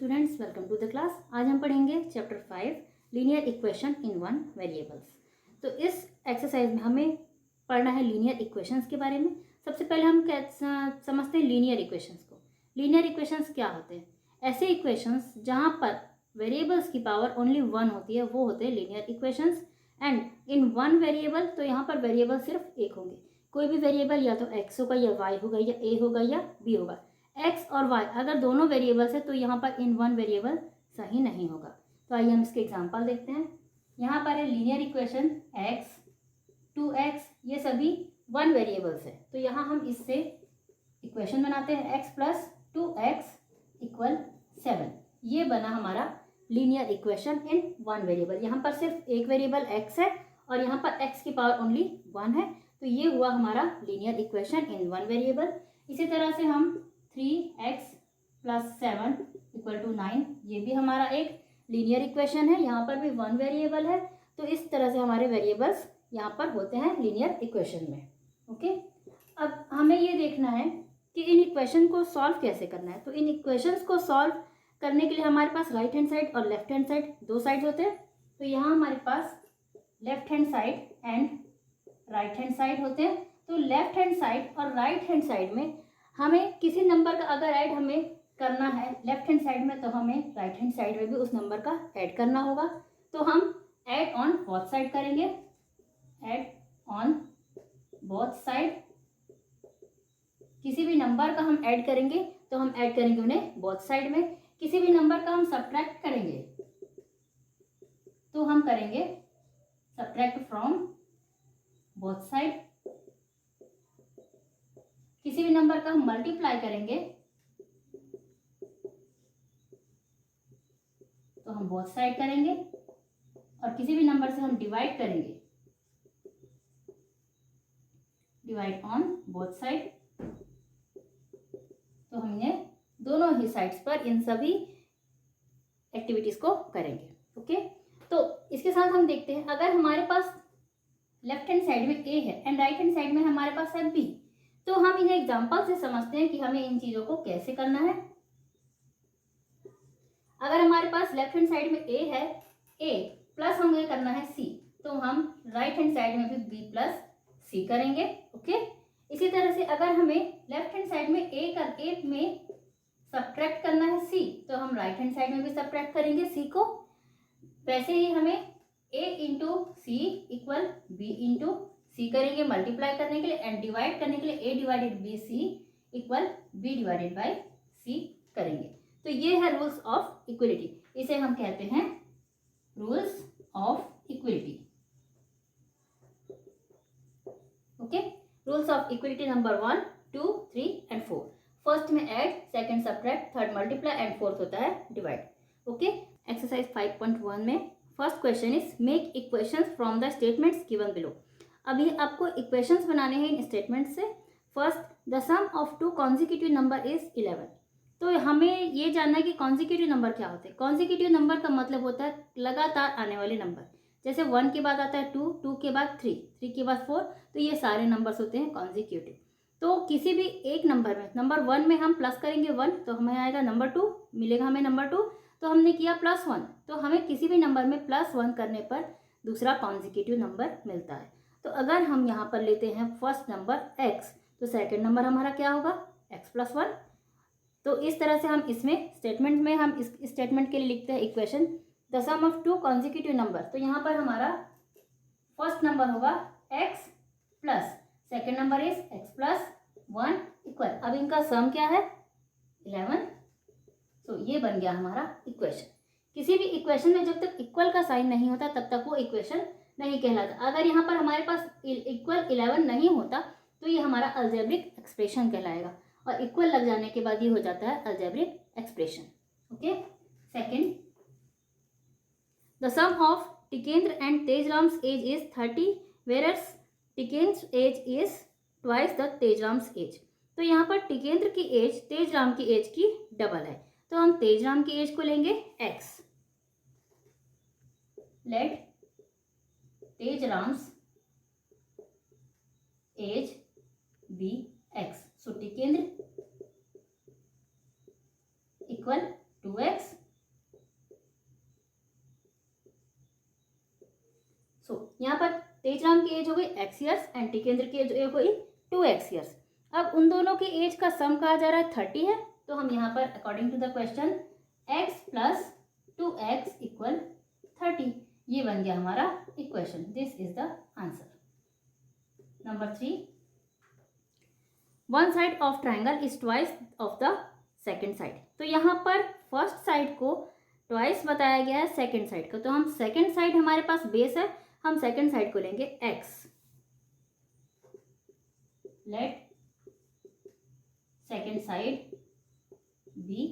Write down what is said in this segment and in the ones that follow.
Students, welcome to the class. आज हम पढ़ेंगे chapter 5 linear equation in one variables. तो इस एक्सरसाइज में हमें पढ़ना है लीनियर इक्वेशंस के बारे में। सबसे पहले हम समझते हैं लीनियर इक्वेशंस को। लीनियर इक्वेशंस क्या होते हैं? ऐसे इक्वेशंस जहाँ पर वेरिएबल्स की पावर ओनली वन होती है वो होते हैं linear equations. And in one variable, तो यहाँ पर वेरिएबल सिर्फ एक होंगे। कोई भी वेरिएबल या तो एक्स होगा या वाई होगा या ए होगा या बी होगा। एक्स और वाई अगर दोनों वेरिएबल्स है तो यहाँ पर इन वन वेरिएबल सही नहीं होगा। तो आइए हम इसके एग्जांपल देखते हैं। यहाँ पर है लीनियर इक्वेशन एक्स 2x, ये सभी वन वेरिएबल्स है। तो यहाँ हम इससे इक्वेशन बनाते हैं x प्लस 2x इक्वल 7। ये बना हमारा linear equation in one variable. यहाँ पर सिर्फ एक वेरिएबल x है और यहाँ पर x की पावर ओनली 1 है। तो ये हुआ हमारा linear equation in one variable. इसी तरह से हम 3x प्लस 7 इक्वल टू 9, ये भी हमारा एक लीनियर इक्वेशन है। यहाँ पर भी वन वेरिएबल है। तो इस तरह से हमारे वेरिएबल्स यहाँ पर होते हैं लीनियर इक्वेशन में। ओके, अब हमें ये देखना है कि इन इक्वेशन को सॉल्व कैसे करना है। तो इन इक्वेशंस को सॉल्व करने के लिए हमारे पास राइट हैंड साइड और लेफ्ट हैंड साइड दो साइड होते हैं। तो यहाँ हमारे पास left hand side and right hand side होते हैं। तो लेफ्ट हैंड साइड और राइट हैंड साइड में हमें किसी नंबर का अगर ऐड हमें करना है लेफ्ट हैंड साइड में, तो हमें राइट हैंड साइड में भी उस नंबर का ऐड करना होगा। तो हम ऐड ऑन बोथ साइड करेंगे। ऐड ऑन बोथ साइड, किसी भी नंबर का हम ऐड करेंगे तो हम ऐड करेंगे उन्हें बोथ साइड में। किसी भी नंबर का हम सब्ट्रैक्ट करेंगे तो हम करेंगे सब्ट्रैक्ट फ्रॉम बोथ साइड। किसी भी नंबर का हम मल्टीप्लाई करेंगे तो हम बोथ साइड करेंगे, और किसी भी नंबर से हम डिवाइड करेंगे, डिवाइड ऑन बोथ साइड। तो हम इन्हें दोनों ही साइड्स पर इन सभी एक्टिविटीज को करेंगे। ओके, तो इसके साथ हम देखते हैं अगर हमारे पास लेफ्ट हैंड साइड में ए है एंड राइट हैंड साइड में हमारे पास है बी, तो हम इन्हें एग्जांपल से समझते हैं कि हमें इन चीजों को कैसे करना है। अगर हमारे पास लेफ्ट हैंड साइड में ए है, ए प्लस हमें करना है सी, तो हम राइट हैंड साइड में भी बी प्लस सी करेंगे। ओके, इसी तरह से अगर हमें लेफ्ट हैंड साइड में ए में सब्ट्रैक्ट करना है सी, तो हम राइट हैंड साइड में भी सब्ट्रैक्ट करेंगे सी को। वैसे ही हमें ए इंटू सी इक्वल बी इंटू सी करेंगे मल्टीप्लाई करने के लिए, एंड डिवाइड करने के लिए A divided B C equal B divided by C करेंगे। तो ये है रूल्स ऑफ इक्वलिटी। इसे हम कहते हैं rules of equality. Okay, rules of equality number 1, 2, 3 and 4। First में add, second subtract, third multiply and fourth होता है डिवाइड। ओके, एक्सरसाइज 5.1 में first question is make equations from the statements given below. अभी आपको इक्वेशंस बनाने हैं इन statement से। First, the sum of two consecutive number is 11। तो हमें ये जानना है कि कॉन्जिक्यूटिव नंबर क्या होते हैं। कॉन्जिक्यूटिव नंबर का मतलब होता है लगातार आने वाले नंबर। जैसे 1 के बाद आता है 2, 2 के बाद 3, 3 के बाद 4, तो ये सारे नंबर्स होते हैं कॉन्जिक्यूटिव। तो किसी भी एक नंबर में, नंबर 1 में हम प्लस करेंगे 1, तो हमें आएगा नंबर 2, मिलेगा हमें नंबर 2। तो हमने किया +1, तो हमें किसी भी नंबर में +1 करने पर दूसरा कॉन्जिक्यूटिव नंबर मिलता है। तो अगर हम यहाँ पर लेते हैं फर्स्ट नंबर x, तो सेकंड नंबर हमारा क्या होगा x प्लस 1। तो इस तरह से हम इसमें स्टेटमेंट में हम इस स्टेटमेंट के लिए लिखते हैं equation the sum of two consecutive number. तो यहाँ पर हमारा फर्स्ट नंबर होगा x plus second number is x plus 1 equal, अब इनका सम क्या है 11। तो ये बन गया हमारा इक्वेशन। किसी भी इक्वेशन में जब तक इक्वल का साइन नहीं होता तब तक वो इक्वेशन नहीं कहलाता। अगर यहाँ पर हमारे पास इक्वल 11 नहीं होता तो ये हमारा अलजेब्रिक एक्सप्रेशन कहलाएगा, और इक्वल लग जाने के बाद ये हो जाता है algebraic expression. Okay, second, the sum of Tikendra and Tejram's age is 30 whereas Tikendra age is twice the Tejram's age. तो यहाँ पर टिकेंद्र की एज तेजराम की एज की डबल है। तो हम तेजराम की एज को लेंगे x, let Tejram's age be x। So Tikendra equal 2x मेजराम की एज हो गई x ईयर्स एंड टिकेंद्र की एज हो गई 2x ईयर्स। अब उन दोनों की एज का सम कहा जा रहा है 30 है, तो हम यहाँ पर according to the question x plus 2x equal 30, ये बन गया हमारा equation. This is the answer. Number 3, one side of triangle is twice of the second side. तो यहाँ पर फर्स्ट साइड को ट्वाइस बताया गया है सेकेंड साइड का, तो हम सेकेंड साइड हमारे पास बेस है, हम सेकेंड साइड को लेंगे x। Let second side be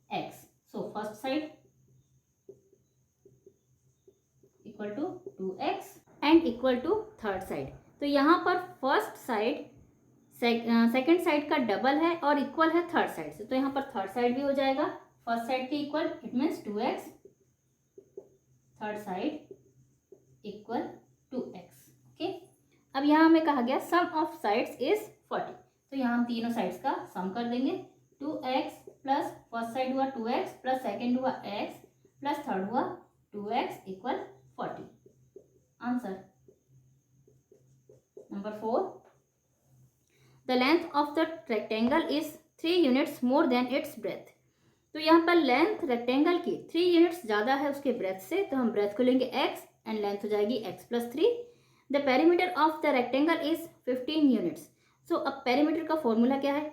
x। So first side equal to 2x and equal to third side. तो यहाँ पर फर्स्ट साइड सेकेंड साइड का डबल है और इक्वल है थर्ड साइड से, तो यहाँ पर थर्ड साइड भी हो जाएगा फर्स्ट साइड के equal, it means 2x, third side equal 2x। Okay, अब यहाँ हमें कहा गया सम ऑफ साइड्स इज 40, तो यहाँ हम तीनों साइड्स का सम कर देंगे। 2x प्लस फर्स्ट साइड हुआ 2x प्लस सेकेंड हुआ x प्लस थर्ड हुआ 2x equal 40। Answer. Number 4, the length of the rectangle is 3 units more then it's breath. तो यहाँ पर लेंथ रेक्टेंगल की 3 यूनिट्स ज़्यादा है उसके ब्रेथ से, तो हम ब्रेथ को लेंगे x एंड लेंथ हो जाएगी x plus 3। The perimeter of the rectangle is 15 units. So अब पेरीमीटर का फॉर्मूला क्या है?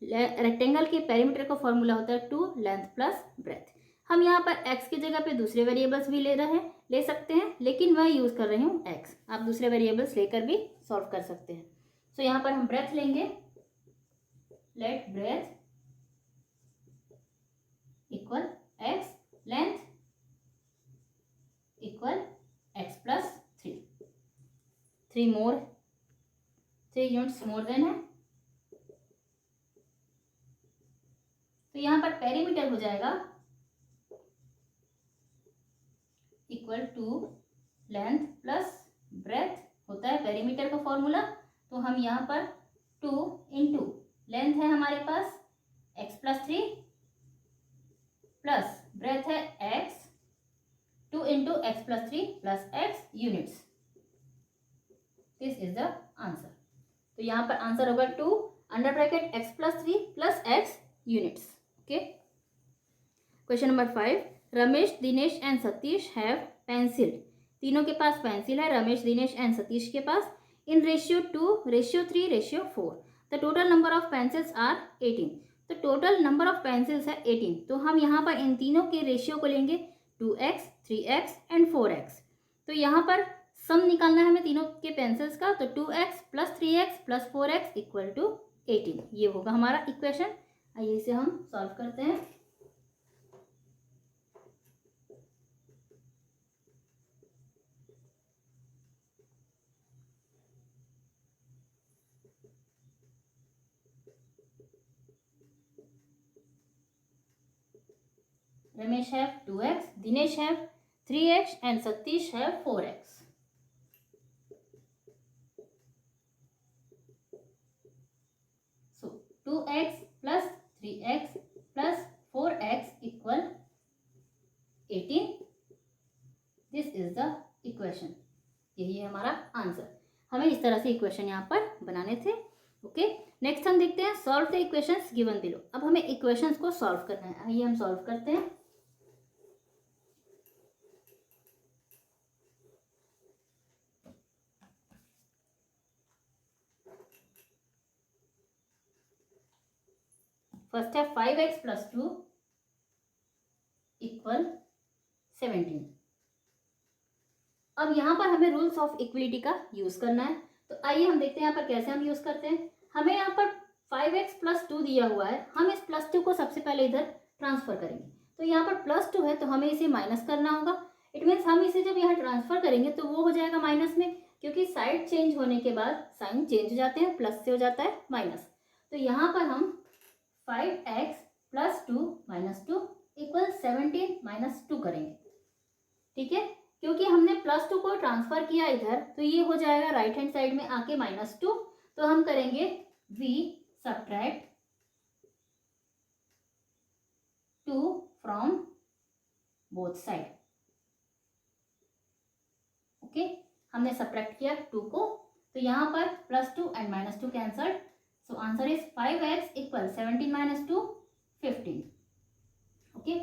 रेक्टेंगल के पेरीमीटर का फॉर्मूला होता है 2 लेंथ प्लस ब्रेथ। हम यहाँ पर x की जगह पे दूसरे वेरिएबल्स भी ले सकते हैं, लेकिन मैं यूज़ कर रही हूँ x। आप दूसरे वेरिएबल्स लेकर भी सॉल्व कर सकते हैं। सो यहाँ पर हम ब्रेथ लेंगे। Let breadth equal x, length equal x plus 3। 3 units more than है, तो यहाँ पर पेरीमीटर हो जाएगा equal to length plus breadth होता है पेरीमीटर का फॉर्मूला। तो हम यहाँ पर 2 इंटू लेंथ है हमारे पास x प्लस 3 प्लस ब्रेथ है x, 2 into x plus 3 plus x units. This is the answer. तो यहाँ पर आंसर होगा 2 under bracket x plus 3 plus x units. Okay, question number 5, Ramesh, Dinesh and Satish have pencil. तीनों के पास pencil है, रमेश, दिनेश एंड सतीश के पास, in ratio 2, ratio 3, ratio 4। The total number of pencils are 18। तो टोटल नंबर ऑफ पेंसिल्स है 18, तो हम यहाँ पर इन तीनों के रेशियो को लेंगे 2x, 3x एंड 4x। तो यहाँ पर सम निकालना है हमें तीनों के पेंसिल्स का, तो 2x plus 3x plus 4x equal to 18, ये होगा हमारा इक्वेशन। आइए इसे हम सॉल्व करते हैं। Ramesh have 2x, Dinesh have 3x and Satish have 4x. So 2x plus 3x plus 4x equal 18. This is the equation. यही है हमारा आंसर। हमें इस तरह से इक्वेशन यहाँ पर बनाने थे। ओके, नेक्स्ट हम देखते हैं solve the equations given below. अब हमें इक्वेशंस को सॉल्व करना है। आइए हम सॉल्व करते हैं। फर्स्ट है 5x प्लस 2 इक्वल 17। अब यहाँ पर हमें रूल्स ऑफ इक्वलिटी का यूज करना है, तो आइए हम देखते हैं यहाँ पर कैसे हम यूज करते हैं। हमें यहाँ पर 5x प्लस 2 दिया हुआ है, हम इस प्लस 2 को सबसे पहले इधर ट्रांसफर करेंगे। तो यहाँ पर प्लस 2 है तो हमें इसे माइनस करना होगा। इट मीन्स हम इसे जब यहाँ ट्रांसफर करेंगे तो वो हो जाएगा माइनस में, क्योंकि साइड चेंज होने के बाद साइन चेंज हो जाते हैं, प्लस से हो जाता है माइनस। तो यहाँ पर हम 5x plus 2 minus 2 equal 17 minus 2 करेंगे। ठीक है, क्योंकि हमने प्लस 2 को ट्रांसफर किया इधर, तो ये हो जाएगा राइट हैंड साइड में आके -2। तो हम करेंगे v subtract 2 from both side. Okay, हमने सब्ट्रैक्ट किया 2 को, तो यहाँ पर +2 and -2 cancelled, so answer is 5x equal 17 - 2 15। Okay,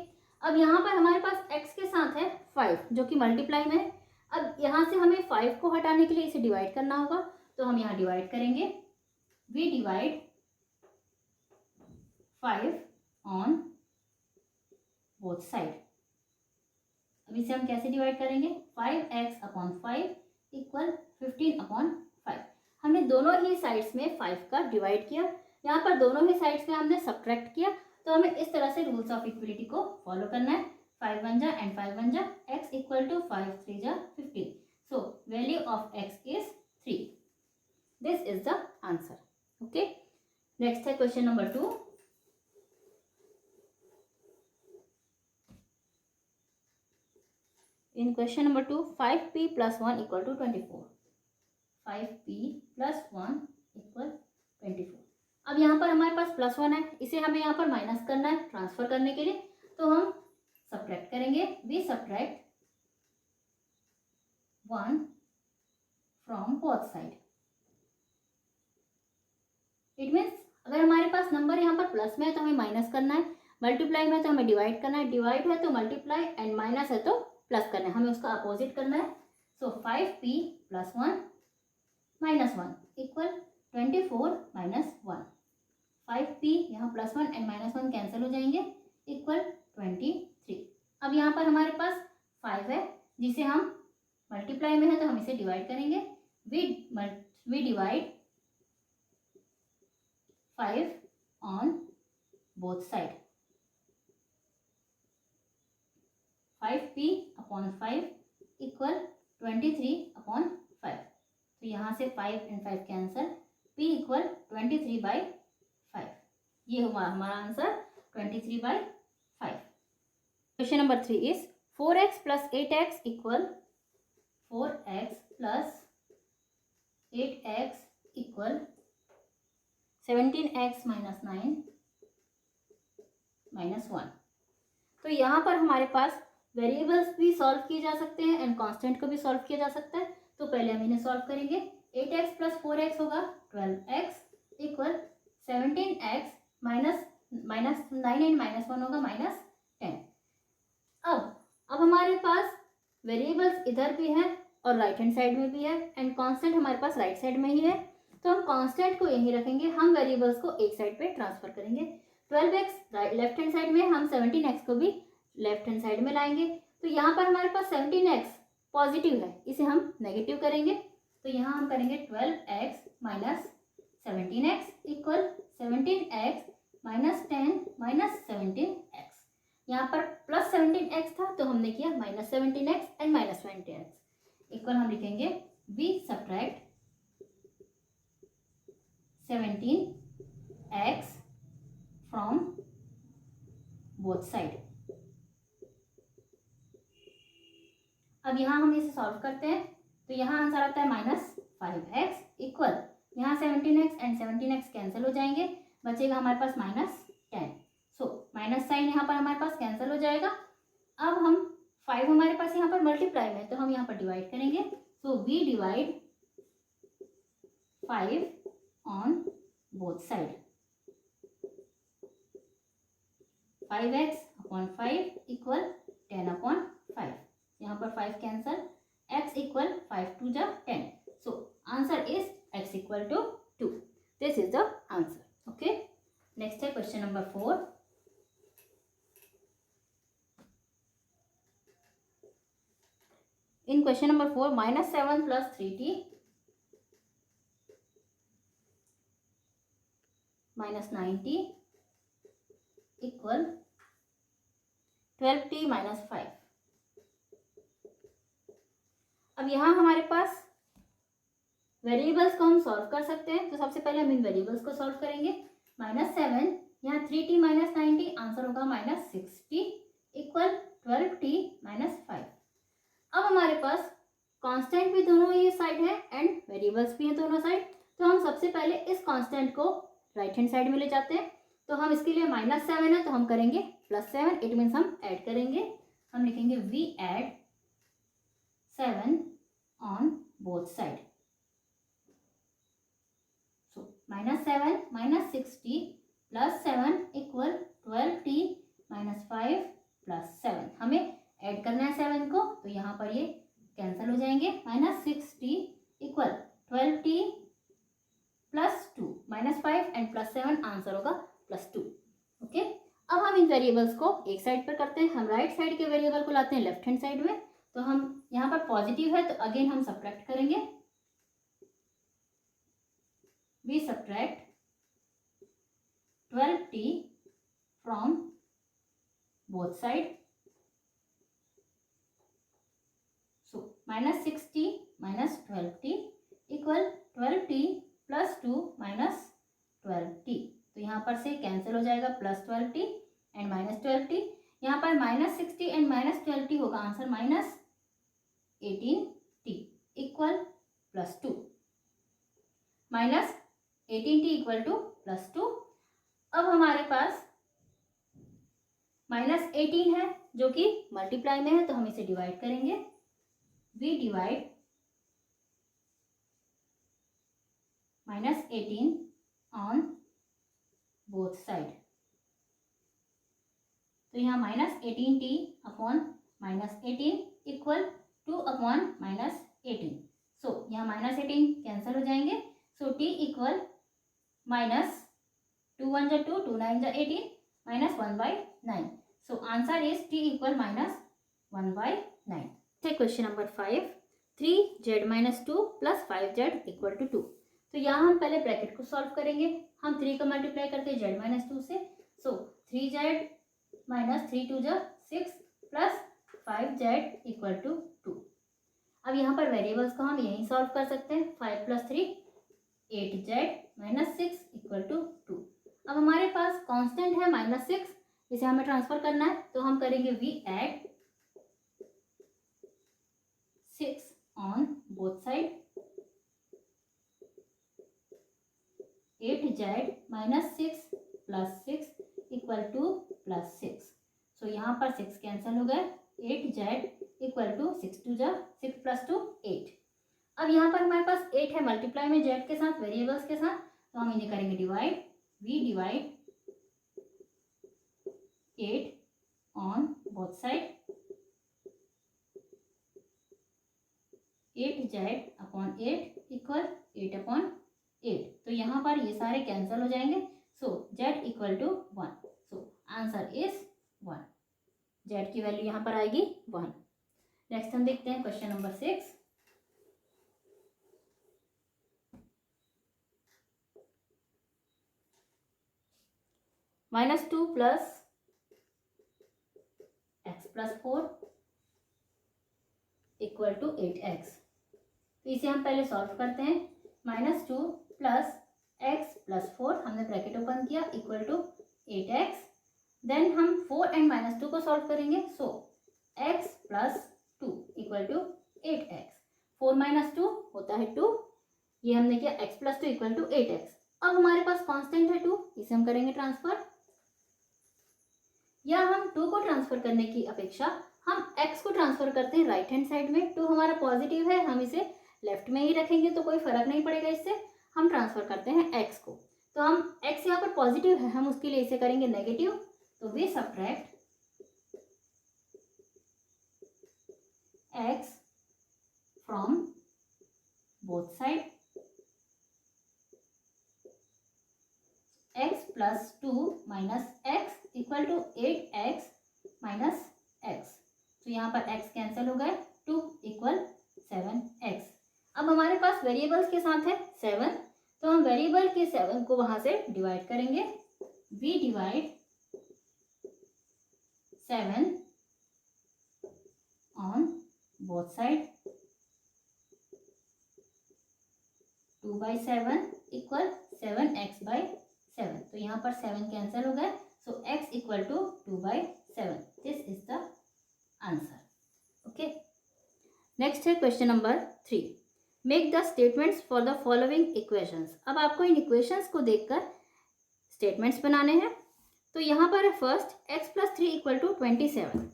अब यहाँ पर हमारे पास x के साथ है 5 जो कि मल्टीप्लाई में है। अब यहाँ से हमें 5 को हटाने के लिए इसे डिवाइड करना होगा, तो हम यहाँ डिवाइड करेंगे। We divide 5 on both side. अब इसे हम कैसे डिवाइड करेंगे? 5x/5 equal 15/5। हमने दोनों ही साइड्स में 5 का डिवाइड किया, यहाँ पर दोनों ही साइड्स में हमने सब्ट्रैक्ट किया, तो हमें इस तरह से रूल्स ऑफ इक्वलिटी को फॉलो करना है। 5 1 जा एंड 5 1 जा, x इक्वल टू 5 3 जा 15, सो value of x is 3। This is the answer. Okay, next है question number 2। In question number 2, 5p plus 1 equal to 24. 5p plus 1 equal 24. अब यहाँ पर हमारे पास +1 है, इसे हमें यहाँ पर माइनस करना है ट्रांसफर करने के लिए, तो हम सब्ट्रैक्ट करेंगे। We subtract 1 from both side. It means अगर हमारे पास नंबर यहाँ पर प्लस में है तो हमें माइनस करना है, मल्टीप्लाई में है तो हमें डिवाइड करना है, डिवाइड है तो मल्टीप्लाई एंड माइनस है तो प्लस करना है, हमें उसका अपोजिट करना है। सो 5p plus 1 minus 1 equal 24 minus 1। 5p यहाँ +1 एंड -1 कैंसिल हो जाएंगे, इक्वल 23। अब यहाँ पर हमारे पास 5 है जिसे हम मल्टीप्लाई में है तो हम इसे डिवाइड करेंगे। We divide 5 on both side. 5p/5 equal 23/5। तो यहाँ से 5 एंड 5 कैंसल, p इक्वल 23/5। ये हुआ हमारा answer 23/5। Question number 3 is 4x plus 8x equal 4x plus 8x equal 17x - 9 - 1। तो यहाँ पर हमारे पास वेरिएबल्स भी सॉल्व किए जा सकते हैं एंड कांस्टेंट को भी सॉल्व किया जा सकता है, तो पहले हम इन्हें सॉल्व करेंगे। 8x plus 4x होगा 12x equal 17x minus 9 and -1 होगा -10। अब हमारे पास वेरिएबल्स इधर भी हैं और राइट हैंड साइड में भी है एंड कांस्टेंट हमारे पास राइट साइड में ही है, तो हम कांस्टेंट को यहीं रखेंगे, हम वेरिएबल्स को एक साइड पे ट्रांसफर करेंगे। 12x लेफ्ट हैंड साइड में, हम 17x को भी लेफ्ट हैंड साइड में लाएंगे, तो यहाँ पर हमारे पास 17x पॉजिटिव है, इसे हम नेगेटिव करेंगे, तो यहाँ हम करेंगे 12x minus 17x equal 17x minus 10 minus 17x। यहाँ पर प्लस 17x था तो हमने किया minus 17x and minus 17x equal हम लिखेंगे we subtract 17x from both side. अब यहाँ हम इसे सॉल्व करते हैं, तो यहाँ आंसर आता है -5x इक्वल, यहाँ 17x एंड 17x कैंसिल हो जाएंगे, बचेगा हमारे पास -10। सो माइनस साइन यहाँ पर हमारे पास कैंसिल हो जाएगा। अब हम 5 हमारे पास यहाँ पर मल्टीप्लाई में है तो हम यहाँ पर डिवाइड करेंगे, so we divide 5 on both side. 5x/5 equal 10/5, यहाँ पर 5 कैंसल, x इक्वल 5 2 जा 10, so answer is x equal to 2। This is the answer. Okay, next है question number 4। In question number 4 -7 + 3t -9t equal 12t - 5। अब यहाँ हमारे पास variables को हम solve कर सकते हैं, तो सबसे पहले हम इन वेरिएबल्स को सॉल्व करेंगे। -7 यहाँ 3t - 9t आंसर होगा -6t इक्वल 12t - 5। अब हमारे पास कांस्टेंट भी दोनों ही साइड है एंड वेरिएबल्स भी हैं दोनों साइड, तो हम सबसे पहले इस कांस्टेंट को राइट हैंड साइड में ले जाते हैं, तो हम इसके लिए -7 है तो हम करेंगे +7, इट मीन्स हम ऐड करेंगे, हम लिखेंगे we add 7 on both side. So -7 -60 +7 equal 12t -5 +7। हमें ऐड करना है 7 को, तो यहाँ पर ये कैंसिल हो जाएंगे। -6t equal 12t +2 -5 and +7 answer होगा +2। ओके, अब हम इन वेरिएबल्स को एक साइड पर करते हैं। हम राइट साइड के वेरिएबल को लाते हैं लेफ्ट हैंड साइड में। तो हम यहाँ पर पॉजिटिव है तो अगेन हम सब्ट्रैक्ट करेंगे। We subtract 12t from both side. So -60 -12t equal 12t +2 -12t। तो यहाँ पर से कैंसिल हो जाएगा +12t एंड -12t। यहाँ पर -60 एंड -12t होगा answer -18t equal +2। -18t equal to +2। अब हमारे पास -18 है जो कि मल्टीप्लाई में है, तो हम इसे डिवाइड करेंगे। We divide -18 on both side. तो यहाँ -18t अपॉन -18 इक्वल 2 अपॉन -18। सो यहाँ -18 कैंसिल हो जाएंगे। सो t इक्वल -2 1 जा 2 2 9 जा 18 -1/9। सो answer is t equal -1/9। Question number 5, 3z-2 + 5z = 2। तो यहाँ हम पहले ब्रैकेट को सॉल्व करेंगे। हम 3 को मल्टीप्लाई करते हैं z-2 से। सो 3z - 3 2 जा 6 + 5z = 2। अब यहाँ पर वेरिएबल्स को हम यहीं सॉल्व कर सकते हैं। 5 + 3 8z - 6 = 2। अब हमारे पास कांस्टेंट है -6, इसे हमें ट्रांसफर करना है। तो हम करेंगे we add 6 on both side. 8z - 6 + 6 = 2 + 6। So यहाँ पर 6 कैंसिल हो गए। 8z = 6 2 जा 6 + 2 8। अब यहाँ पर हमारे पास 8 है मल्टीप्लाई में z के साथ, वेरिएबल्स के साथ, तो हम इन्हें करेंगे divide. We divide 8 on both side. 8z/8 equal 8/8। तो यहाँ पर ये सारे कैंसिल हो जाएंगे। So z = 1। So answer is 1। z की वैल्यू यहाँ पर आएगी 1। नेक्स्ट हम देखते हैं क्वेश्चन नंबर 6। -2 + x + 4 = 8x। तो इसे हम पहले सॉल्व करते हैं। -2 + x + 4 हमने ब्रैकेट ओपन किया = 8x। देन हम 4 एंड -2 को सॉल्व करेंगे। सो x + 2 = 8x। 4 - 2 होता है 2। ये हमने किया x + 2 = 8x। अब हमारे पास कांस्टेंट है 2, इसे हम करेंगे ट्रांसफर। या हम 2 को ट्रांसफर करने की अपेक्षा हम x को ट्रांसफर करते हैं राइट हैंड साइड में। 2 हमारा पॉजिटिव है, हम इसे लेफ्ट में ही रखेंगे तो कोई फर्क नहीं पड़ेगा। इससे हम ट्रांसफर करते हैं x को। तो हम x यहाँ पर पॉजिटिव है, हम उसके लिए इसे करेंगे नेगेटिव। तो we subtract x from both side. x + 2 - x = 8x - x। तो यहाँ पर x कैंसिल हो गए। 2 = 7x। अब हमारे पास वेरिएबल्स के साथ है 7, तो हम वेरिएबल के 7 को वहां से डिवाइड करेंगे। We divide 7 on both side. 2/7 = 7x/7। तो यहाँ पर 7 कैंसिल हो गए। So x = 2/7। This is the answer. Okay, next है question number 3। Make the statements for the following equations. अब आपको इन इक्वेशंस को देखकर स्टेटमेंट्स बनाने हैं। तो यहाँ पर है फर्स्ट x + 3 = 27।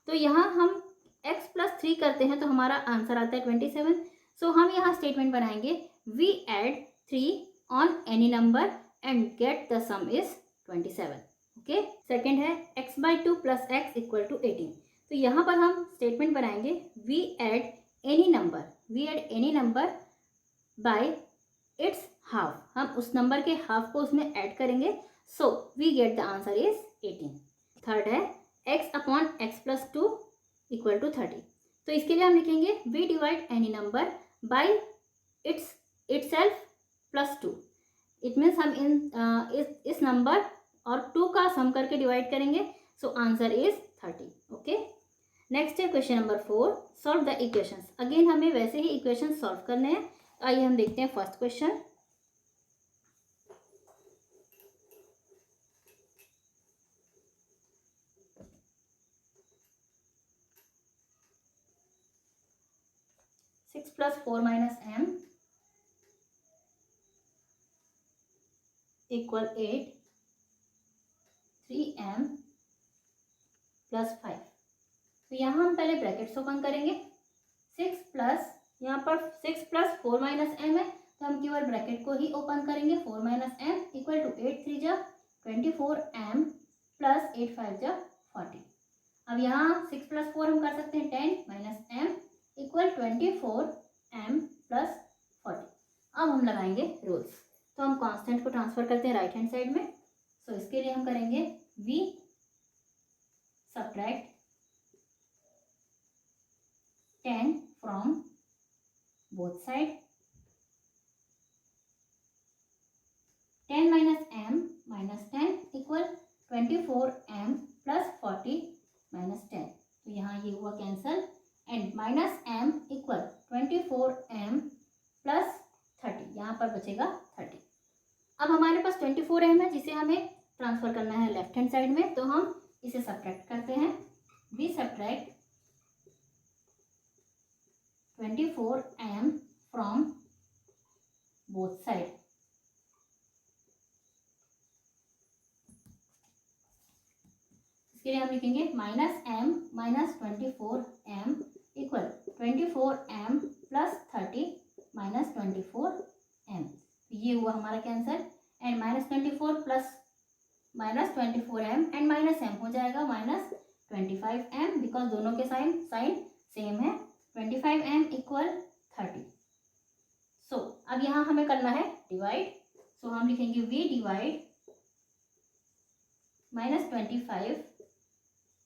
तो यहाँ हम x + 3 करते हैं तो हमारा आंसर आता है 27। सो हम यहाँ स्टेटमेंट बनाएंगे we add 3 on any number and get the sum is 27। Okay, second है x/2 plus x equal to 18। तो यहाँ पर हम स्टेटमेंट बनाएंगे we add any number by its half. हम उस नंबर के हाफ को उसमें ऐड करेंगे, so we get the answer is 18। Third है x/x+2 इक्वल टू 30। तो इसके लिए हम लिखेंगे we divide any number by itself plus 2। It means हम इस नंबर और 2 का सम करके डिवाइड करेंगे, so answer is 30। Okay, next है question number 4, solve the equations. Again हमें वैसे ही इक्वेशन सॉल्व करने हैं। आइए हम देखते हैं first question. Six plus 4 minus m equal 8, 3m plus 5। तो यहाँ हम पहले ब्रैकेट्स ओपन करेंगे। 6 प्लस, यहाँ पर 6 प्लस 4 माइनस m है, तो हम केवल ब्रैकेट को ही ओपन करेंगे। 4 माइनस m इक्वल टू 8 3 जा 24m प्लस 8 5 जा 40। अब यहाँ 6 प्लस 4 हम कर सकते हैं 10 minus m equal 24m plus 40। अब हम लगाएंगे रूल्स। तो हम कांस्टेंट को ट्रांसफर करते हैं राइट हैंड साइड में। सो इसके लिए हम करेंगे v subtract 10 from both side. 10 minus m minus 10 equal 24m plus 40 minus 10। तो यहाँ ये हुआ cancel and minus m equal 24m plus 30। यहाँ पर बचेगा 30। अब हमारे पास 24m है जिसे हमें ट्रांसफर करना है लेफ्ट हैंड साइड में, तो हम इसे सब्ट्रैक्ट करते हैं। We subtract 24m from both side. इसके लिए हम लिखेंगे minus m minus 24m equal 24m plus 30 minus 24m। ये हुआ हमारा cancer and minus 24 plus minus 24m and minus m हो जाएगा माइनस 25m, बिकॉज दोनों के साइन सेम है। 25m equal 30। सो अब यहाँ हमें करना है डिवाइड। सो हम लिखेंगे v divide minus 25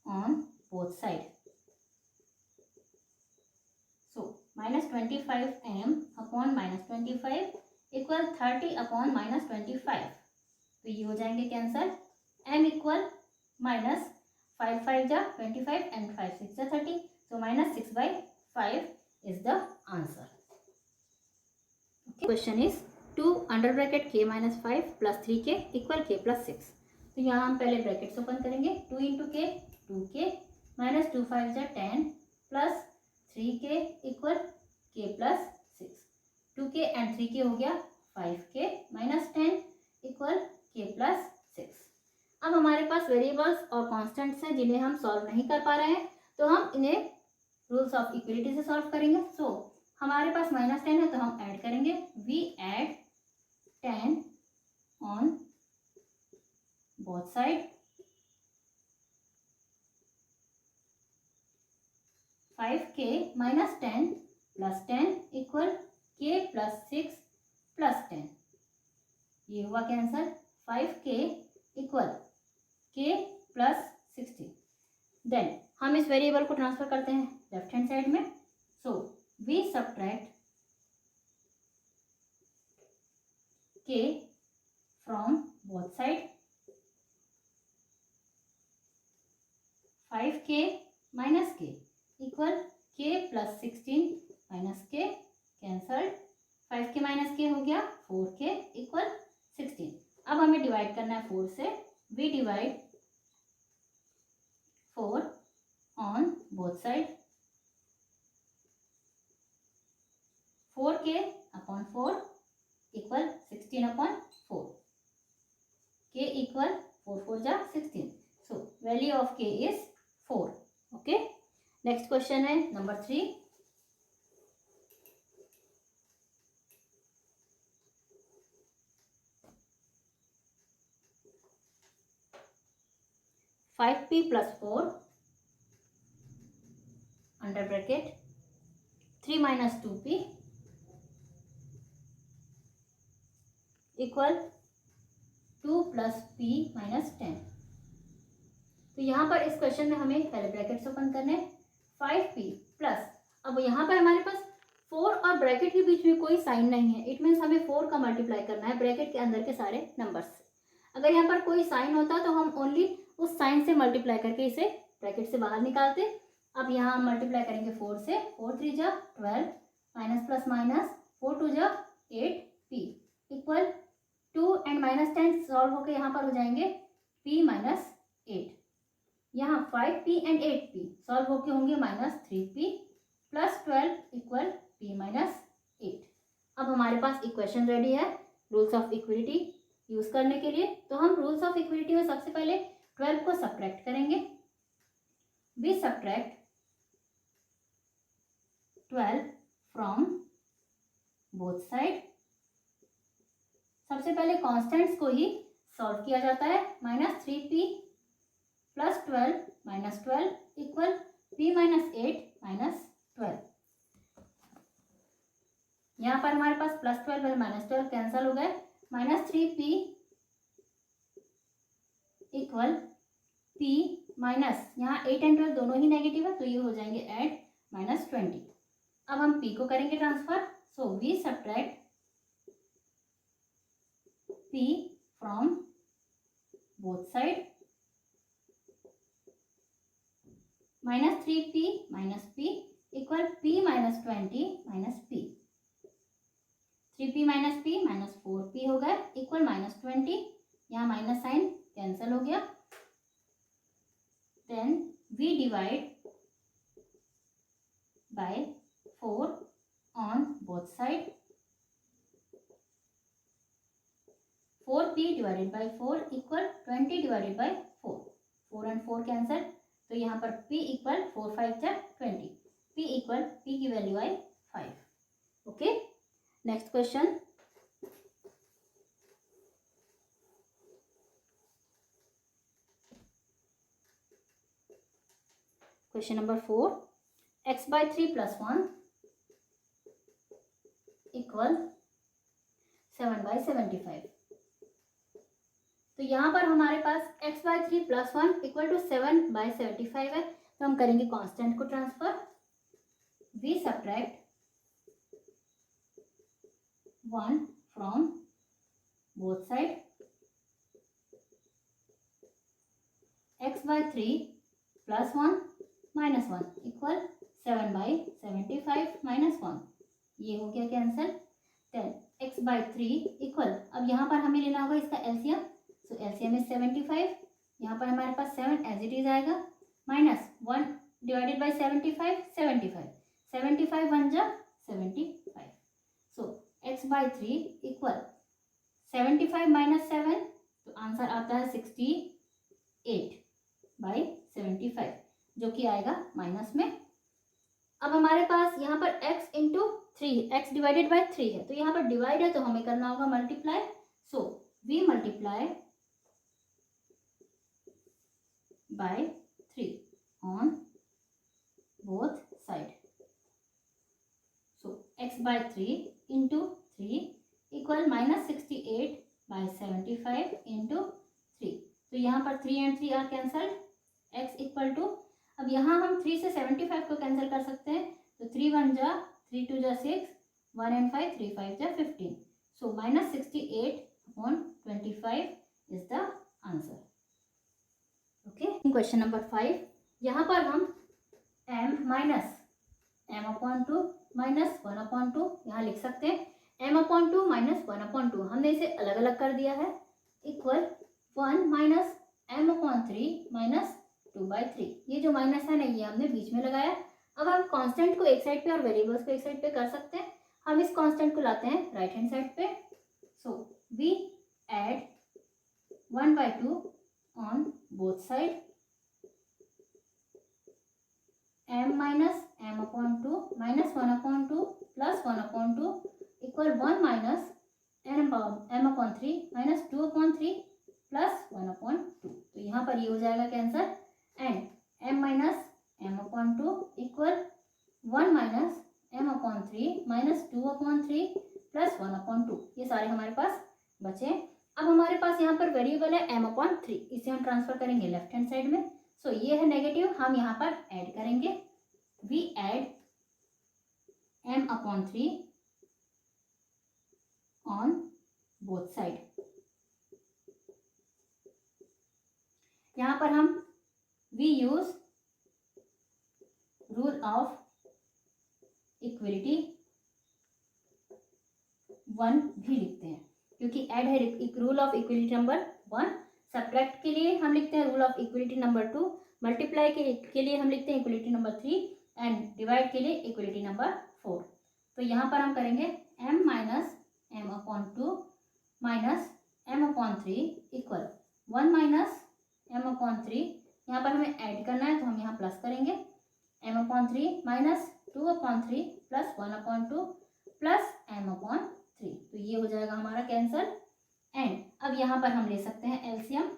on both side. So minus 25m upon minus 25 equal 30 upon minus 25। तो ये हो जाएंगे कैंसर। m इक्वल माइनस 5 5 जा 25 एंड 5 6 जा 30। So minus 6/5 is the answer. Question is 2 under bracket k minus 5 plus 3k equal k plus 6। तो यहाँ हम पहले ब्रैकेट्स ओपन करेंगे। 2 इंटू k 2k माइनस 2 5 जा 10 plus 3k equal k plus 6। 2k and 3k हो गया 5k minus 10 equal k plus 6। अब हमारे पास वेरिएबल्स और कॉन्स्टेंट्स हैं जिन्हें हम सॉल्व नहीं कर पा रहे हैं, तो हम इन्हें रूल्स ऑफ इक्वलिटी से सॉल्व करेंगे। सो हमारे पास माइनस 10 है तो हम ऐड करेंगे। We add 10 on both side. 5k minus 10 plus 10 equal k plus 6 plus 10। ये हुआ cancer. 5k equal k plus 60। Then हम इस वेरिएबल को ट्रांसफर करते हैं लेफ्ट हैंड साइड में। So we subtract k from both side. 5k minus k equal k plus 16 minus k cancelled. 5k minus k हो गया 4k इक्वल 16। अब हमें डिवाइड करना है 4 से। We divide 4 on both side. 4k upon 4 equal 16 upon 4। k equal 4 4 जा 16। So value of k is 4। Okay, next question है number 3। 5p + 4 under bracket 3 - 2p equal 2 + p - 10। तो यहाँ पर इस क्वेश्चन में हमें पहले ब्रैकेट्स ओपन करने 5p प्लस, अब यहाँ पर हमारे पास 4 और ब्रैकेट के बीच में कोई साइन नहीं है, इट मीन्स हमें 4 का मल्टीप्लाई करना है ब्रैकेट के अंदर के सारे नंबर्स। अगर यहाँ पर कोई साइन होता तो हम ओनली उस साइन से मल्टीप्लाई करके इसे ब्रैकेट से बाहर निकालते। अब यहाँ हम मल्टीप्लाई करेंगे 4 से, 4 3 जा 12 माइनस प्लस माइनस 4 2 जा 8p इक्वल 2 एंड -10 सॉल्व होकर यहाँ पर हो जाएंगे p - 8। यहाँ 5p एंड 8p सॉल्व होके होंगे -3p + 12 इक्वल p - 8। अब हमारे पास इक्वेशन रेडी है रूल्स ऑफ इक्विलिटी यूज करने के लिए। तो हम रूल्स ऑफ इक्विलिटी में सबसे पहले 12 को सब्ट्रैक्ट करेंगे। We subtract 12 from both side. सबसे पहले कॉन्स्टेंट्स को ही सॉल्व किया जाता है। -3p + 12 - 12 equal p - 8 - 12। यहाँ पर हमारे पास +12 और -12 कैंसिल हो गए। -3p इक्वल p माइनस, यहाँ 8 एंड 12 दोनों ही नेगेटिव है तो ये हो जाएंगे ऐड -20। अब हम p को करेंगे transfer. So we subtract p from both side. -3p - p equal p - 20 - p। 3p - p -4p हो गया इक्वल -20। यहाँ माइनस साइन कैंसिल हो गया। Then we divide by 4 on both side. 4p / 4 equal 20 / 4। 4 and 4 cancel तो यहाँ पर p equal 4 5 जा 20। p equal p की वैल्यू आई 5। Okay, next question. Question number 4, x/3 + 1 equal 7/75। तो यहाँ पर हमारे पास x/3 + 1 इक्वल टू 7/75 है। तो हम करेंगे कांस्टेंट को transfer. We subtract 1 from both side. x/3 + 1 - 1 equal 7/75 - 1। ये हो गया कैंसिल। देन x/3 इक्वल, अब यहाँ पर हमें लेना होगा इसका एलसीएम। So LCM is 75। यहाँ पर हमारे पास 7 एज इट इज आएगा -1 / 75 75। 75 1 जा 75। सो x/3 इक्वल 75 - 7 तो आंसर आता है 68/75 जो कि आएगा माइनस में। अब हमारे पास यहाँ पर x × 3 x / 3 है तो यहाँ पर डिवाइड है तो हमें करना होगा multiply. So we multiply by 3 on both side. So x/3 into 3 equal -68/75 into 3। तो यहाँ पर 3 and 3 are cancelled। x equal to, अब यहाँ हम 3 से 75 को कैंसिल कर सकते हैं तो 3 1 जा 3 2 जा 6 1 and 5 3 5 जा 15। सो -68/25 is the answer. Okay, question number 5, यहाँ पर हम m - m/2 - 1/2 यहाँ लिख सकते हैं। m/2 - 1/2 हमने इसे अलग अलग कर दिया है इक्वल 1 - m/3 - 2/3। ये जो माइनस है ना ये हमने बीच में लगाया। अब हम कांस्टेंट को एक साइड पे और वेरिएबल्स को एक साइड पे कर सकते हैं। हम इस कांस्टेंट को लाते हैं राइट हैंड साइड पे। So we add 1/2 on both side। m - m/2 - 1/2 plus 1/2 equal 1 minus m/3 minus 2/3 plus 1/2। तो यहाँ पर ये हो जाएगा cancer equal 1 minus m upon 3 minus 2 upon 3 plus 1 upon 2। ये सारे हमारे पास बचे। अब हमारे पास यहाँ पर वेरिएबल है m अपॉन 3, इसे हम ट्रांसफर करेंगे लेफ्ट हैंड साइड में। सो ये है नेगेटिव, हम यहाँ पर ऐड करेंगे, we add m upon 3 on both side. यहाँ पर हम we use rule of equality 1 भी लिखते हैं, क्योंकि ऐड है rule of equality number 1, subtract के लिए हम लिखते हैं rule of equality number 2, multiply के लिए हम लिखते हैं इक्वलिटी नंबर 3 एंड डिवाइड के लिए इक्वलिटी नंबर 4। तो यहाँ पर हम करेंगे m minus m upon 2 minus m upon 3 equal 1 minus m upon 3। यहाँ पर हमें ऐड करना है तो हम यहाँ प्लस करेंगे, m upon 3 minus 2 upon 3 plus 1 upon 2 plus m upon 3। तो ये हो जाएगा हमारा कैंसल। एंड अब यहाँ पर हम ले सकते हैं एलसीएम।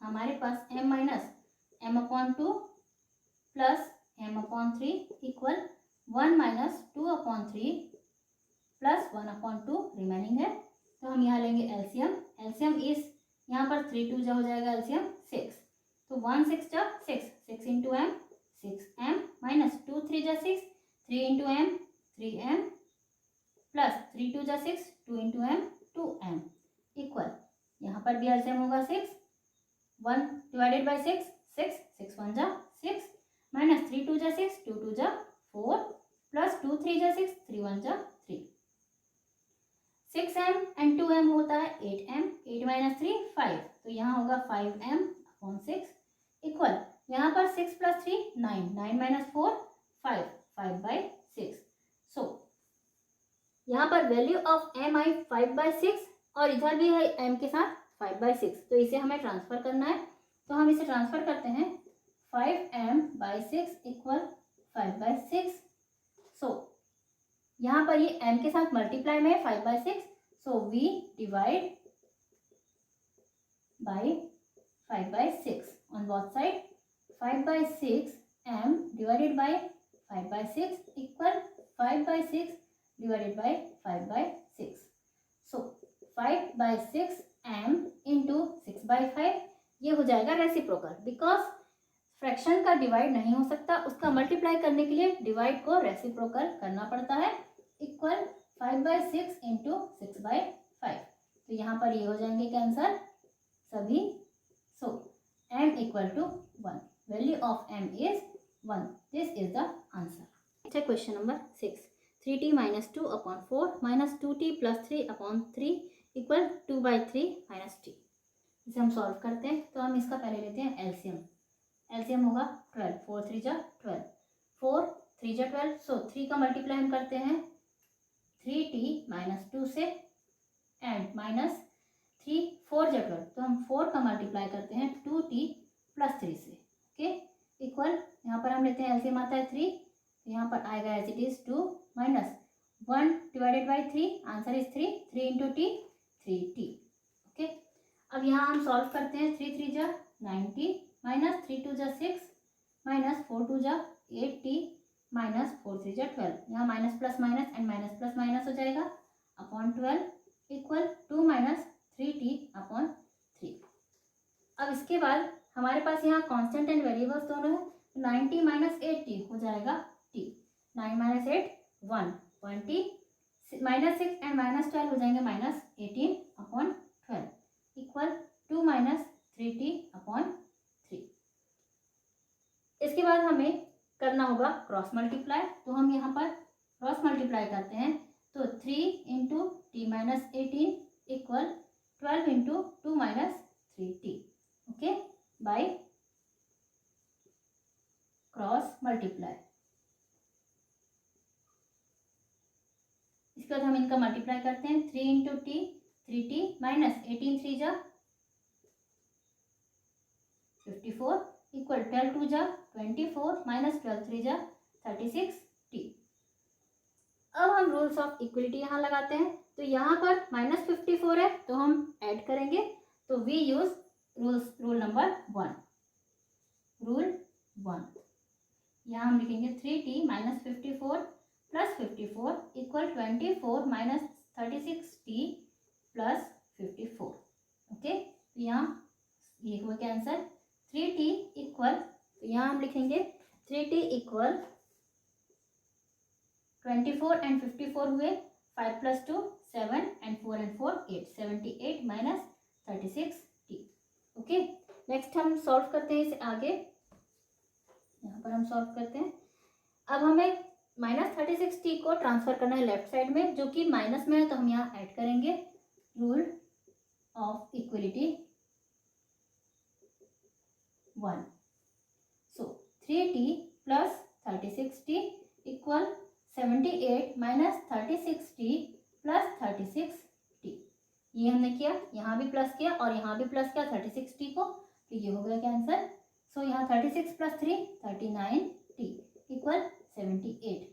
हमारे पास m minus m upon 2 plus m upon 3 equal 1 minus 2 upon 3 plus 1 upon 2 remaining है। तो हम यहाँ लेंगे एलसीएम। एलसीएम इस यहाँ पर 3 2 जा हो जाएगा एलसीएम 6, तो 1 6 जा 6, 6 इंटू एम 6m माइनस 2 3 जा 6, 3 इंटू एम 3m प्लस 3 2 जा 6, 2 इंटू एम 2m इक्वल यहाँ पर भी एलसीएम होगा 6, 1 डिवाइडेड बाई 6 6, 6 1 जा 6 माइनस 3 2 जा 6, 2 2 जा 4 प्लस 2 3 जा 6, 3 1 जा 3। 6m एंड 2m होता है 8m, 8 माइनस 3 5, तो यहाँ होगा 5m अपॉन 6 इक्वल यहाँ पर 6 प्लस 3 9, 9 माइनस 4 5, 5 बाई 6। सो यहाँ पर value of m I 5 by 6 और इधर भी है m के साथ 5 बाई 6, तो इसे हमें ट्रांसफर करना है। तो हम इसे ट्रांसफर करते हैं 5m by 6 equal 5 by 6। So यहाँ पर ये m के साथ मल्टीप्लाई में 5 by 6, so we divide by 5 by 6 on both side. 5 by 6 m divided by 5 by 6 equal 5 by 6 divided by 5 by 6। So 5 by 6 m into 6 by 5, ये हो जाएगा reciprocal, because fraction का डिवाइड नहीं हो सकता, उसका मल्टीप्लाई करने के लिए डिवाइड को रेसिप्रोकल करना पड़ता है। इक्वल 5 बाई 6 इंटू 6 बाई 5, तो यहाँ पर ये हो जाएंगे कैंसर सभी। So m equal to 1, value of m is 1, this is the answer. Question number 6, 3t minus 2 upon 4 minus 2t plus 3 upon 3 equal 2 by 3 minus t। इसे हम सॉल्व करते हैं, तो हम इसका पहले लेते हैं एलसीएम। एलसीएम होगा 12, 4 3 जा 12, 4 3 जा 12, सो 3 का मल्टीप्लाई हम करते हैं 3t माइनस 2 से एंड माइनस 3 4 जा 12, तो हम 4 का मल्टीप्लाई करते हैं 2t प्लस 3 से। ओके इक्वल यहाँ पर हम लेते हैं एलसीएम आता है 3, तो यहाँ पर आएगा as it is 2 minus 1 divided by 3, answer is 3, 3 into T 3t। Okay अब यहाँ हम सॉल्व करते हैं 3 3 जा 9t माइनस 3 2 जा 6 माइनस 4 2 जा 8t माइनस 4 3 जा 12, यहाँ minus plus minus and minus plus minus हो जाएगा upon 12 equal 2 minus 3t upon 3। अब इसके बाद हमारे पास यहाँ कांस्टेंट एंड वेरिएबल्स दोनों है, 90 माइनस 8t हो जाएगा t, 9 minus 8 1 20 minus 6 and minus 12 हो जाएंगे minus 18 upon 12 equal 2 minus 3t upon 3। इसके बाद हमें करना होगा क्रॉस मल्टीप्लाई, तो हम यहाँ पर क्रॉस मल्टीप्लाई करते हैं, तो 3 into T minus 18 equal 12 into 2 minus 3t। Okay by cross multiply. इसके बाद हम इनका मल्टीप्लाई करते हैं 3 इंटू टी 3t माइनस 18 3 जा 54 इक्वल 12 2 जा 24 माइनस 12 3 जा 36t। अब हम रूल्स ऑफ इक्वलिटी यहाँ लगाते हैं, तो यहाँ पर माइनस 54 है तो हम ऐड करेंगे, तो we use rule number 1, rule 1 यहाँ हम लिखेंगे 3t minus 54 plus 54 equal 24 minus 36t plus 54। Okay, तो यहाँ ये हुआ क्या आंसर, 3t इक्वल, तो यहाँ हम लिखेंगे 3t इक्वल 24 एंड 54 हुए 5 plus 2 7 and 4 and 4 8, 78 minus 36t। Okay, next हम सॉल्व करते हैं इसे आगे, यहाँ पर हम सॉल्व करते हैं। अब हमें माइनस 36t को ट्रांसफर करना है लेफ्ट साइड में, जो कि माइनस में है, तो हम यहाँ ऐड करेंगे rule of equality 1। So 3t plus 36t equal 78 minus 36t plus 36t। ये हमने किया, यहाँ भी प्लस किया और यहाँ भी प्लस किया 36t को, तो ये हो गया क्या आंसर। सो यहाँ 36 plus 3 39t equal 78,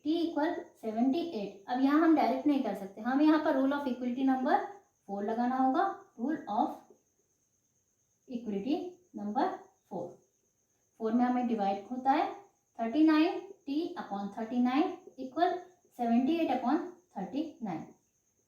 t equal 78। अब यहाँ हम डायरेक्ट नहीं कर सकते, हम यहाँ पर रूल ऑफ इक्वलिटी नंबर 4 लगाना होगा। रूल ऑफ इक्वलिटी नंबर 4 में हमें डिवाइड होता है 39t अपॉन 39 इक्वल 78 अपॉन 39।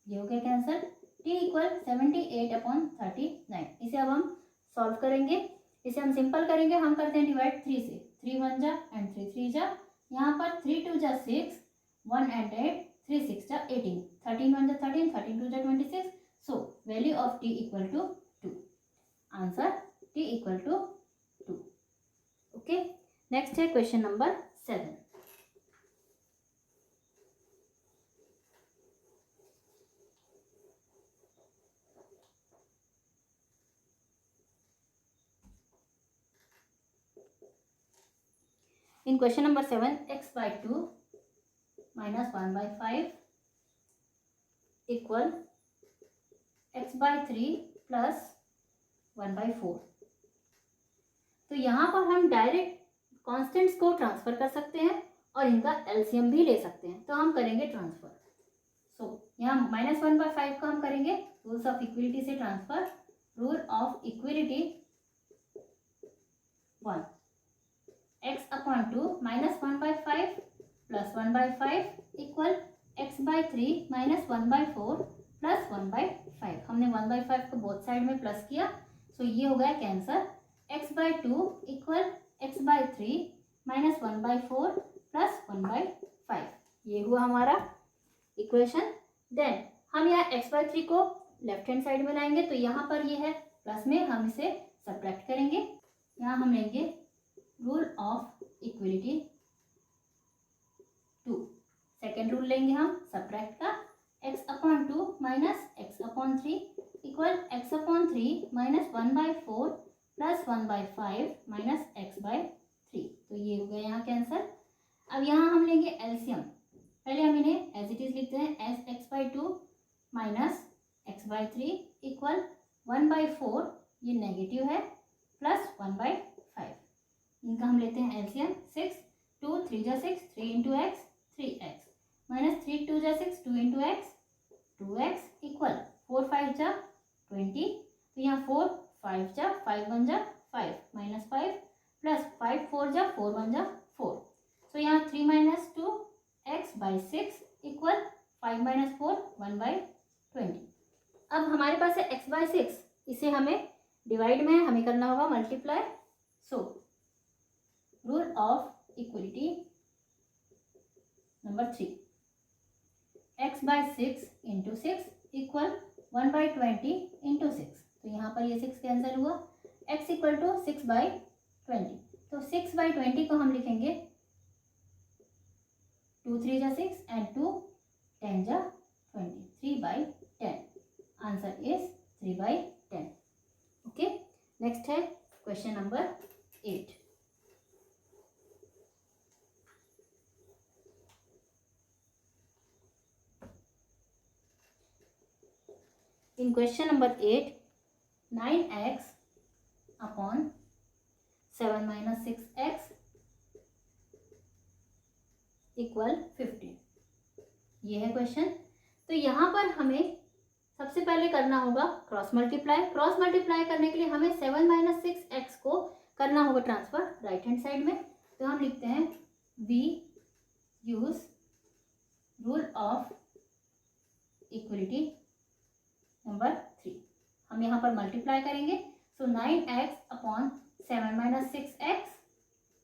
ये हो गया क्या आंसर, t इक्वल 78 अपॉन 39। इसे अब हम सॉल्व करेंगे, इसे हम सिंपल करेंगे। हम करते हैं डिवाइड 3 से, 3 1 जा एंड 3 3 जा, यहाँ पर 3 2 जा 6, 1 एंड 8, 3 6 जा 18, 13 1 जा 13, 13 2 जा 26। So value of t equal to 2, answer t equal to 2। Okay, next है question number 7। In question number 7, x by 2 minus 1 by 5 equal x by 3 plus 1 by 4। तो यहाँ पर हम डायरेक्ट कॉन्स्टेंट्स को ट्रांसफर कर सकते हैं और इनका एलसीएम भी ले सकते हैं, तो हम करेंगे ट्रांसफर। सो यहाँ माइनस 1 बाई 5 को हम करेंगे रूल्स ऑफ इक्विलिटी से transfer. Rule of equality 1, x upon 2 minus 1 by 5 plus 1 by 5 equal x by 3 minus 1 by 4 plus 1 by 5। हमने 1 बाई 5 को बोथ साइड में प्लस किया, सो ये हो गया cancer. x by 2 equal x by 3 minus 1 by 4 plus 1 by 5। ये हुआ हमारा इक्वेशन। देन हम यहाँ x बाई 3 को लेफ्ट हैंड साइड में लाएंगे, तो यहाँ पर ये है प्लस में, हम इसे सब्ट्रैक्ट करेंगे। यहाँ हम लेंगे rule of equality 2, second rule लेंगे हम सब्ट्रैक्ट का। x upon 2 minus x upon 3 equal x upon 3 minus 1 by 4 plus 1 by 5 minus x by 3। तो ये हो गया यहाँ कैंसर। अब यहाँ हम लेंगे एलसीएम। पहले हम इन्हें एज इट इज लिखते हैं, as x by 2 minus x by 3 equal 1 by 4, ये नेगेटिव है, प्लस 1 बाई 5। इनका हम लेते हैं एलसीएम। 6 2 3 जा 6, 3 इंटू एक्स 3x माइनस 3 2 जा 6, 2 इंटू एक्स 2x इक्वल 4 5 जा 20। तो यहाँ 4 5 जा 5 1 जा 5 माइनस 5 प्लस 5 4 जा 4 1 जा 4। सो यहाँ 3 minus 2 x by 6 equal 5 minus 4 1 by 20। अब हमारे पास है x बाई 6, इसे हमें डिवाइड में हमें करना होगा multiply. So rule of equality number 3, x by 6 into 6 equal 1 by 20 into 6। तो यहाँ पर ये 6 कैंसिल हुआ, x इक्वल टू 6 बाई 20। तो 6 बाई 20 को हम लिखेंगे 2 3 जा 6 एंड 2 10 जा 20, 3 by 10। Answer is 3 by 10। Okay, next है question number 8। In question number 8, 9x upon 7 minus 6x equal 15। ये है क्वेश्चन। तो यहाँ पर हमें सबसे पहले करना होगा क्रॉस मल्टीप्लाई। क्रॉस मल्टीप्लाई करने के लिए हमें 7 माइनस 6x को करना होगा ट्रांसफर राइट हैंड साइड में। तो हम लिखते हैं we use rule of equality number 3। हम यहाँ पर मल्टीप्लाई करेंगे, so 9x upon 7 minus 6x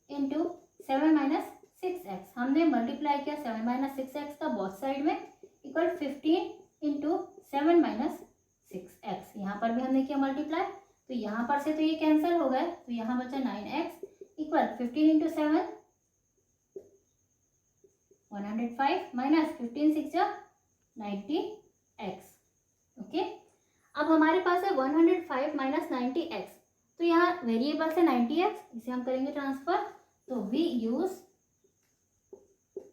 into 7 minus 6x। हमने मल्टीप्लाई किया 7 माइनस 6x का बोथ साइड में, इक्वल 15 इंटू 7 माइनस 6x। यहाँ पर भी हमने किया मल्टीप्लाई, तो यहाँ पर से तो ये कैंसिल हो गए, तो यहाँ बचा 9x equal 15 into 7 105 minus 15 6 90x। Okay, अब हमारे पास है 105 माइनस 90x, तो यहाँ वेरिएबल से 90x, इसे हम करेंगे ट्रांसफर। तो we use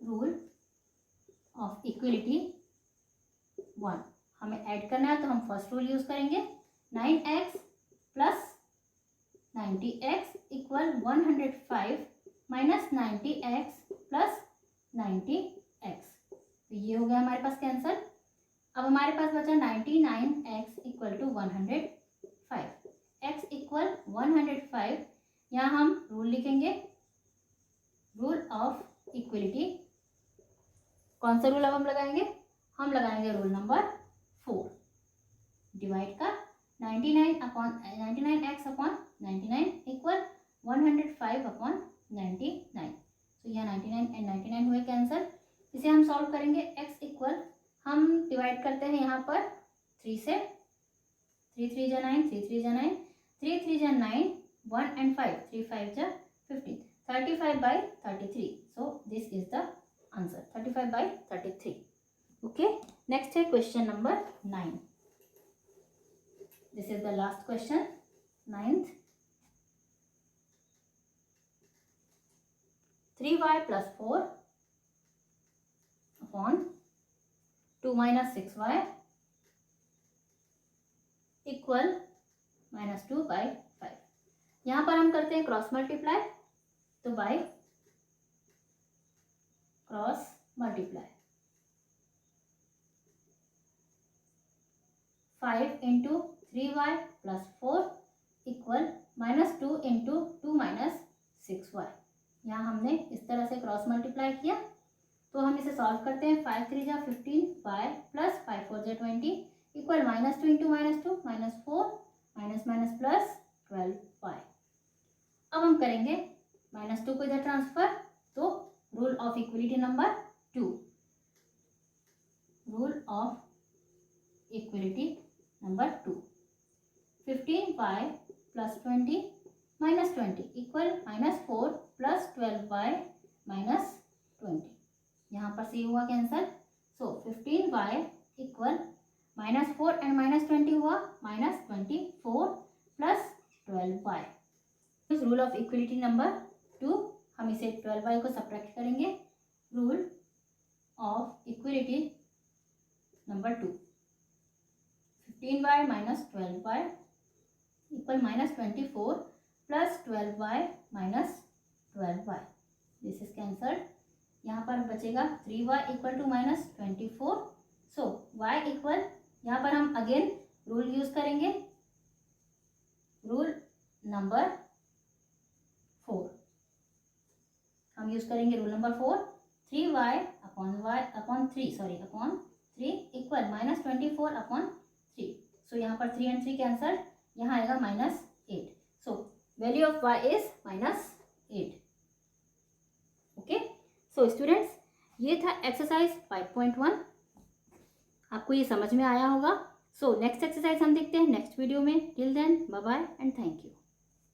rule of equality 1। हमें ऐड करना है तो हम फर्स्ट रूल यूज करेंगे, 9x plus 90x equal 105 minus 90x plus 90x। तो ये हो गया हमारे पास कैंसल। अब हमारे पास बचा 99x equal to 105, x equal 105। यहाँ हम रूल लिखेंगे, रूल ऑफ इक्वलिटी। कौन सा रूल अब हम लगाएंगे? हम लगाएंगे रूल नंबर 4, डिवाइड का 99x अपॉन 99 इक्वल 105 अपॉन 99। तो यह 99 एंड 99 हुए कैंसिल। इसे हम सॉल्व करेंगे, x इक्वल हम डिवाइड करते हैं यहाँ पर 3 से, 3 3 जा 9, 3 3 जा 9, 3 3 जा 9, 1 and 5, 3 5 जा 15, 35 by 33। So this is the answer, 35 by 33। Okay, next है question number 9। This is the last question, 9th। 3y plus 4 upon 2 minus 6y equal -2 by 5। यहाँ पर हम करते हैं क्रॉस मल्टीप्लाई, तो by cross multiply 5 into 3y plus 4 equal -2 into 2 minus 6y। यहाँ हमने इस तरह से क्रॉस मल्टीप्लाई किया, तो हम इसे सॉल्व करते हैं। 5 3 जा 15y प्लस 5 4 जा 20 equal -2 into -2 -4 minus minus plus 12y। अब हम करेंगे -2 को इधर ट्रांसफर, तो rule of equality number 2, rule of equality number 2, 15y plus 20 minus 20 equal -4 plus 12y minus 20। यहाँ पर से हुआ cancel, so 15y equal -4 and -20 हुआ -24 प्लस 12y। इस रूल ऑफ इक्वलिटी नंबर 2, हम इसे 12y को सब्ट्रैक्ट करेंगे। Rule of equality number 2, 15y minus 12y equal -24 plus 12y minus 12y। This is cancelled. यहाँ पर बचेगा 3y equal to -24। So y equal, यहाँ पर हम अगेन रूल यूज करेंगे, रूल नंबर 4। हम यूज करेंगे rule number 4, 3y upon 3 equal -24 upon 3। So यहाँ पर 3 and 3 कैंसल, यहाँ आएगा -8। So value of y is -8। Okay, so students, ये था एक्सरसाइज 5.1। आपको ये समझ में आया होगा। सो नेक्स्ट एक्सरसाइज हम देखते हैं नेक्स्ट वीडियो में। Till then bye bye and thank you.